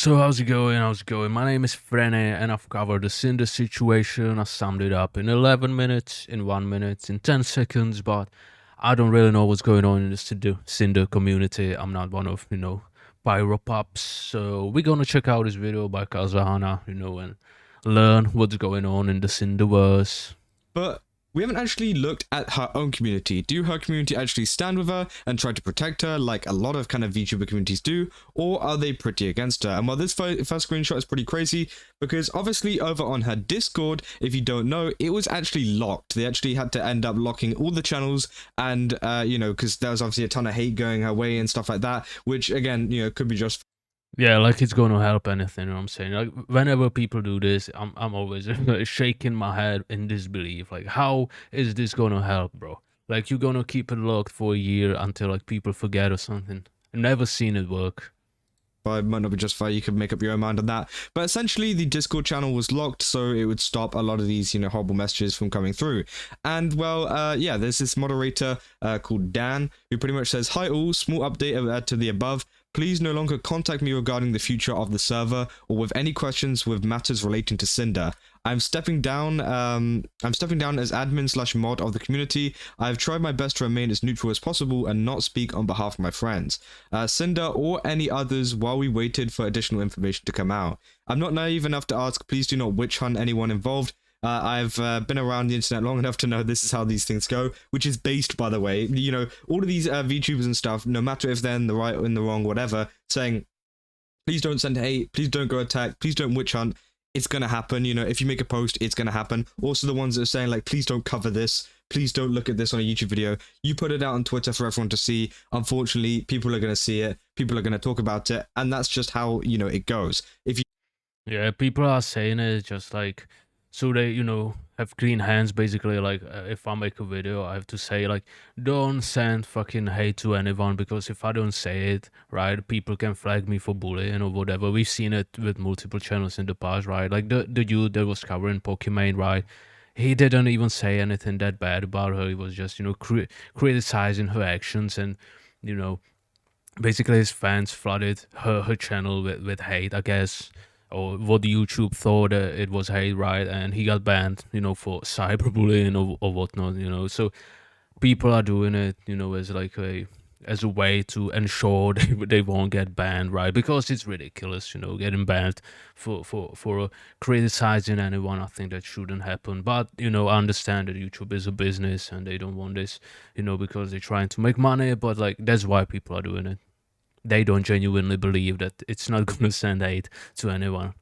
So how's it going? How's it going? My name is Frene and I've covered the Sinder situation. I summed it up in 11 minutes, in 1 minute, in 10 seconds, but I don't really know what's going on in the Sinder community. I'm not one of, pyro pops. So we're gonna check out this video by Kazahana, and learn what's going on in the Cinderverse. But we haven't actually looked at her own community. Do her community actually stand with her and try to protect her like a lot of kind of VTuber communities do, or are they pretty against her? And while this first screenshot is pretty crazy, because obviously over on her Discord, if you don't know, it was actually locked. They actually had to end up locking all the channels, and because there was obviously a ton of hate going her way and stuff like that, which again, could be just Yeah, like it's gonna help anything, you know what I'm saying? Like whenever people do this, I'm always shaking my head in disbelief. Like, how is this gonna help, bro? Like you're gonna keep it locked for a year until like people forget or something. I've never seen it work. It might not be justified. You could make up your own mind on that. But essentially, the Discord channel was locked, so it would stop a lot of these, horrible messages from coming through. And well, yeah, there's this moderator called Dan who pretty much says, "Hi all, small update to the above. Please no longer contact me regarding the future of the server or with any questions with matters relating to Cinder. I'm stepping down. I'm stepping down as admin/mod of the community. I've tried my best to remain as neutral as possible and not speak on behalf of my friends, Cinder or any others, while we waited for additional information to come out. I'm not naive enough to ask. Please do not witch hunt anyone involved. I've been around the internet long enough to know this is how these things go, which is based, by the way, all of these VTubers and stuff, no matter if they're in the right or in the wrong, whatever, saying, please don't send hate, please don't go attack, please don't witch hunt. It's going to happen. If you make a post, it's going to happen. Also, the ones that are saying, like, please don't cover this, please don't look at this on a YouTube video. You put it out on Twitter for everyone to see. Unfortunately, people are going to see it. People are going to talk about it. And that's just how, it goes. Yeah, people are saying it just like so they, have clean hands basically. Like if I make a video, I have to say like, don't send fucking hate to anyone, because if I don't say it, right, people can flag me for bullying or whatever. We've seen it with multiple channels in the past, right? Like the dude that was covering Pokemon, right? He didn't even say anything that bad about her. He was just, criticizing her actions, and you know, basically his fans flooded her channel with hate, I guess, or what YouTube thought it was hate, right? And he got banned, for cyberbullying or whatnot, So people are doing it, as a way to ensure they won't get banned, right? Because it's ridiculous, getting banned for criticizing anyone. I think that shouldn't happen. But I understand that YouTube is a business and they don't want this, because they're trying to make money. But like that's why people are doing it. They don't genuinely believe that it's not going to send hate to anyone.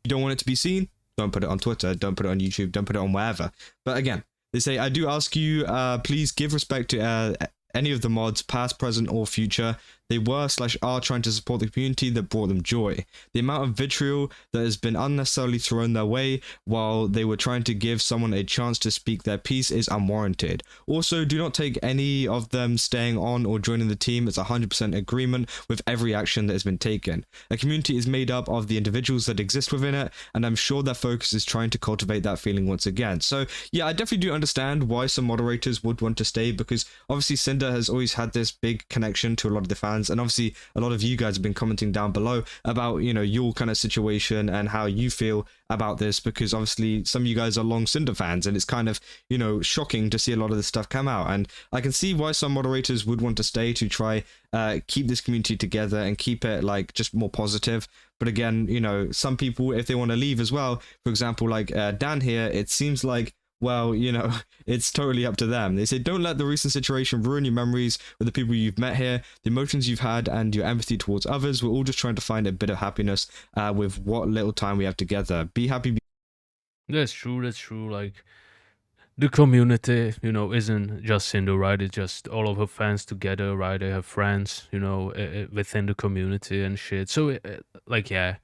You don't want it to be seen, don't put it on Twitter, don't put it on YouTube, don't put it on wherever. But again, they say, I do ask you, please give respect to any of the mods, past, present, or future. They were/are trying to support the community that brought them joy. The amount of vitriol that has been unnecessarily thrown their way while they were trying to give someone a chance to speak their piece is unwarranted. Also, do not take any of them staying on or joining the team as 100% agreement with every action that has been taken. A community is made up of the individuals that exist within it, and I'm sure their focus is trying to cultivate that feeling once again. So yeah, I definitely do understand why some moderators would want to stay, because obviously Cinder has always had this big connection to a lot of the fans. And obviously a lot of you guys have been commenting down below about your kind of situation and how you feel about this, because obviously some of you guys are long Cinder fans, and it's kind of shocking to see a lot of this stuff come out. And I can see why some moderators would want to stay to try keep this community together and keep it like just more positive. But again, some people, if they want to leave as well, for example, like Dan here, it seems like, well, it's totally up to them. They say, don't let the recent situation ruin your memories with the people you've met here, the emotions you've had, and your empathy towards others. We're all just trying to find a bit of happiness with what little time we have together. Be happy. That's true. Like, the community, isn't just Cinder, right? It's just all of her fans together, right? They have friends, within the community and shit. So, like, yeah.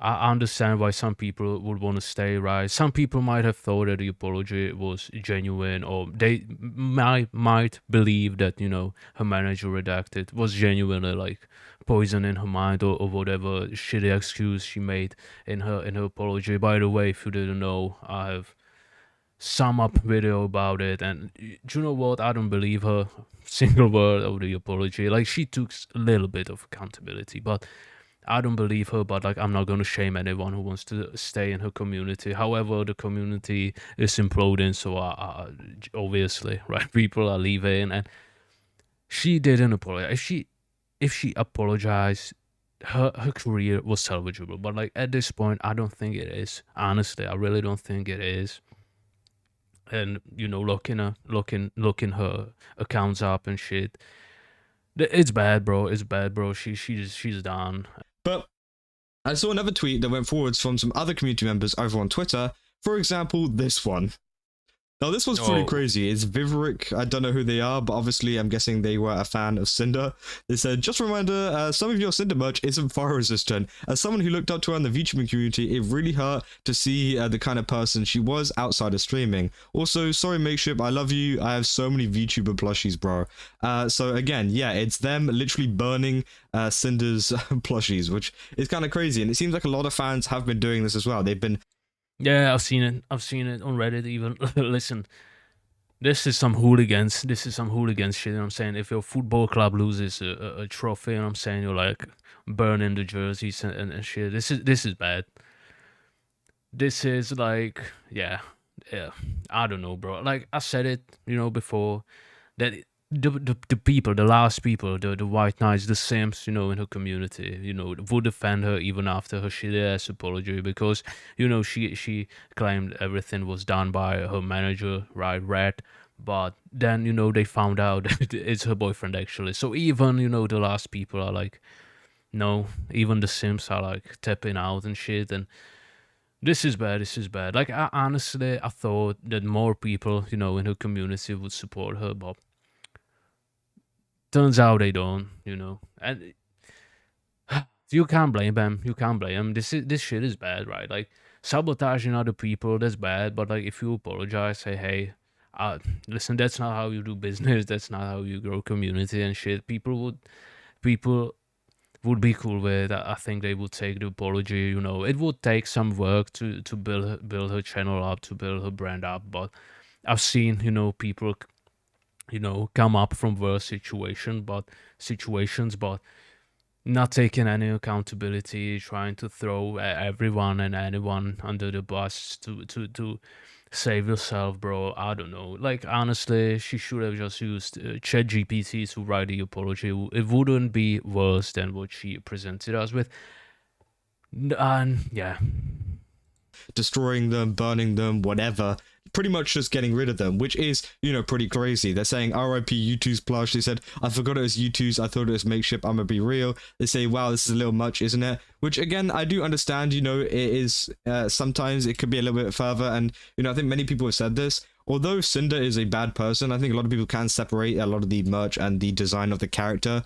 I understand why some people would want to stay, right? Some people might have thought that the apology was genuine, or they might believe that, her manager redacted was genuinely like poison in her mind, or whatever shitty excuse she made in her apology. By the way, if you didn't know, I have sum up video about it, and do you know what? I don't believe her single word of the apology. Like, she took a little bit of accountability, but I don't believe her, but like I'm not gonna shame anyone who wants to stay in her community. However, the community is imploding, so obviously, right, people are leaving, and she didn't apologize. If she apologized, her career was salvageable. But like at this point, I don't think it is. Honestly, I really don't think it is. And looking her accounts up and shit. It's bad, bro. It's bad, bro. She's done. But I saw another tweet that went forwards from some other community members over on Twitter. For example, this one. Now, this was pretty Oh, crazy. It's Viverick. I don't know who they are, but obviously I'm guessing they were a fan of Sinder. They said, just a reminder, some of your Sinder merch isn't fire resistant. As someone who looked up to her in the VTubing community, it really hurt to see the kind of person she was outside of streaming. Also, sorry Makeship, I love you. I have so many VTuber plushies, bro. So again, yeah, it's them literally burning Cinder's plushies, which is kind of crazy. And it seems like a lot of fans have been doing this as well. They've been yeah, I've seen it. I've seen it on Reddit even. Listen, this is some hooligans. This is some hooligans shit. You know what I'm saying? If your football club loses a trophy, you know what I'm saying? You're like burning the jerseys and shit. This is bad. This is like, yeah. I don't know, bro. Like I said it, before, that the people, the last people, the white knights, the simps, in her community, would defend her even after her shitty ass apology, because she claimed everything was done by her manager, right, Red. But then they found out that it's her boyfriend actually. So even the last people are like, no, even the simps are like tapping out and shit. And this is bad. This is bad. Like honestly, I thought that more people, in her community would support her, but turns out they don't. And you can't blame them. You can't blame them. This shit is bad, right? Like sabotaging other people, that's bad. But like if you apologize, say, hey, listen, that's not how you do business. That's not how you grow community and shit. People would be cool with. I think they would take the apology. It would take some work to build her channel up, to build her brand up. But I've seen people come up from worse situations, but not taking any accountability, trying to throw everyone and anyone under the bus to save yourself, bro. I don't know. Like honestly, she should have just used ChatGPT to write the apology. It wouldn't be worse than what she presented us with. And yeah, destroying them, burning them, whatever. Pretty much just getting rid of them, which is, pretty crazy. They're saying RIP U2's plush. They said, I forgot it was U2's, I thought it was Makeship, I'ma be real. They say, wow, this is a little much, isn't it? Which again, I do understand, it is, sometimes it could be a little bit further. And, I think many people have said this. Although Sinder is a bad person, I think a lot of people can separate a lot of the merch and the design of the character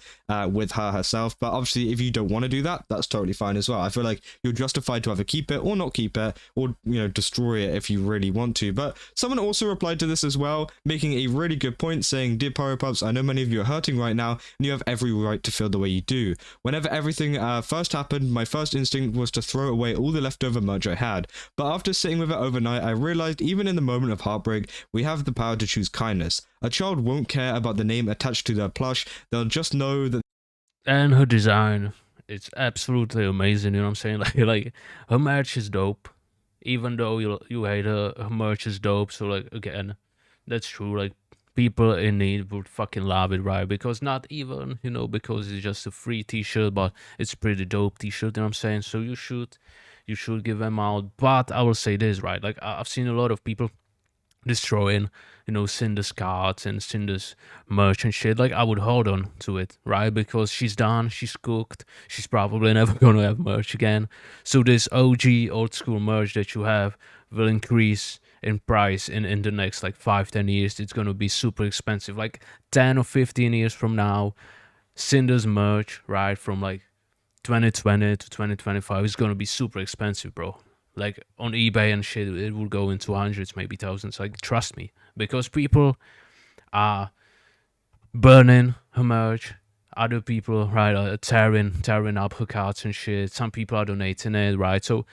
with her herself. But obviously, if you don't want to do that, that's totally fine as well. I feel like you're justified to either keep it or not keep it, or destroy it if you really want to. But someone also replied to this as well, making a really good point, saying, "Dear Pyropups, I know many of you are hurting right now, and you have every right to feel the way you do. Whenever everything first happened, my first instinct was to throw away all the leftover merch I had. But after sitting with it overnight, I realized even in the moment of heartbreak, we have the power to choose kindness. A child won't care about the name attached to their plush. They'll just know that." and her design, it's absolutely amazing. You know what I'm saying? Like her merch is dope. Even though you hate her merch is dope. So like again, that's true. Like people in need would fucking love it, right? Because not even because it's just a free T-shirt, but it's a pretty dope T-shirt. You know what I'm saying? So you should give them out. But I will say this, right? Like I've seen a lot of people destroying, Cinder's cards and Cinder's merch and shit. Like I would hold on to it, right? Because she's done, she's cooked, she's probably never gonna have merch again. So this OG old school merch that you have will increase in price in the next like 5-10 years. It's gonna be super expensive. Like 10 or 15 years from now, Cinder's merch, right, from like 2020 to 2025 is gonna be super expensive, bro. Like on eBay and shit, it will go into hundreds, maybe thousands. Like trust me, because people are burning her merch. Other people, right, are tearing up her cards and shit. Some people are donating it, right? So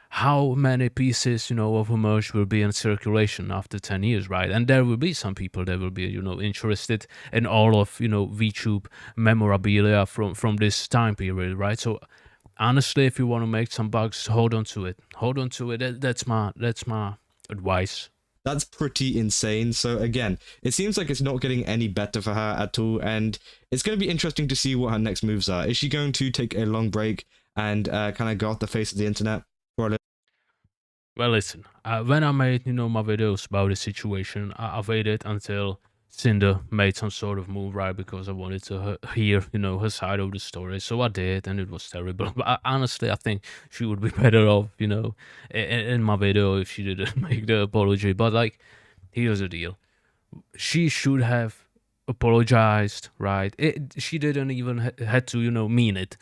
how many pieces, of her merch will be in circulation after 10 years, right? And there will be some people that will be, interested in all of, VTube memorabilia from this time period, right? So honestly, if you want to make some bucks, hold on to it. Hold on to it. That's my advice. That's pretty insane. So again, it seems like it's not getting any better for her at all, and it's going to be interesting to see what her next moves are. Is she going to take a long break and kind of go off the face of the internet for a little? Well, listen. When I made my videos about the situation, I waited until Cinder made some sort of move, right? Because I wanted to hear her side of the story. So I did, and it was terrible. But honestly, I think she would be better off, in my video if she didn't make the apology. But like, here's the deal: she should have apologized, right? She didn't even had to, mean it.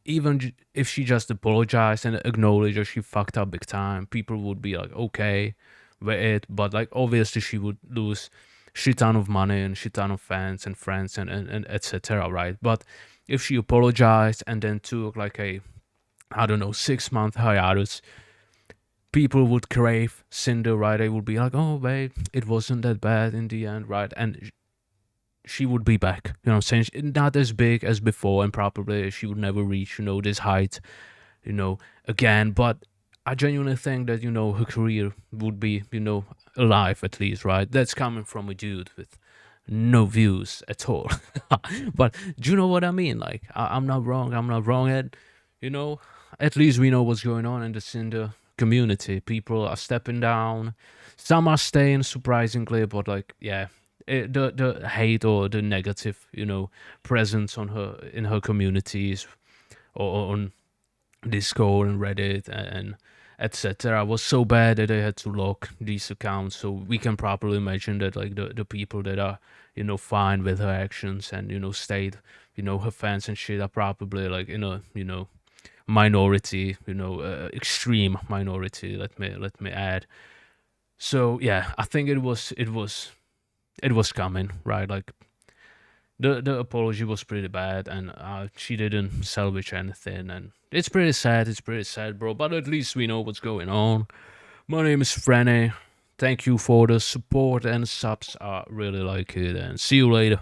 Even if she just apologized and acknowledged that she fucked up big time, people would be like, okay with it. But like, obviously, she would lose shit ton of money and shit ton of fans and friends and etc. Right? But if she apologized and then took like a, I don't know, 6 month hiatus, people would crave Cinder, right? They would be like, oh, babe, it wasn't that bad in the end, right? And she would be back. You know what I'm saying? Not as big as before, and probably she would never reach, this height, again. But I genuinely think that, her career would be, alive at least, right? That's coming from a dude with no views at all. But do you know what I mean? Like, I'm not wrong. I'm not wrong. And, you know, at least we know what's going on in the Cinder community. People are stepping down. Some are staying, surprisingly, but like, yeah, the hate or the negative, presence on her in her communities or on Discord and Reddit and etc. was so bad that they had to lock these accounts. So we can properly imagine that like the people that are fine with her actions and stayed, her fans and shit are probably like in a minority, extreme minority. Let me add. So yeah, I think it was coming, right? Like the apology was pretty bad, and she didn't salvage anything, and it's pretty sad. It's pretty sad, bro. But at least we know what's going on. My name is Franny. Thank you for the support and subs. I really like it, and see you later.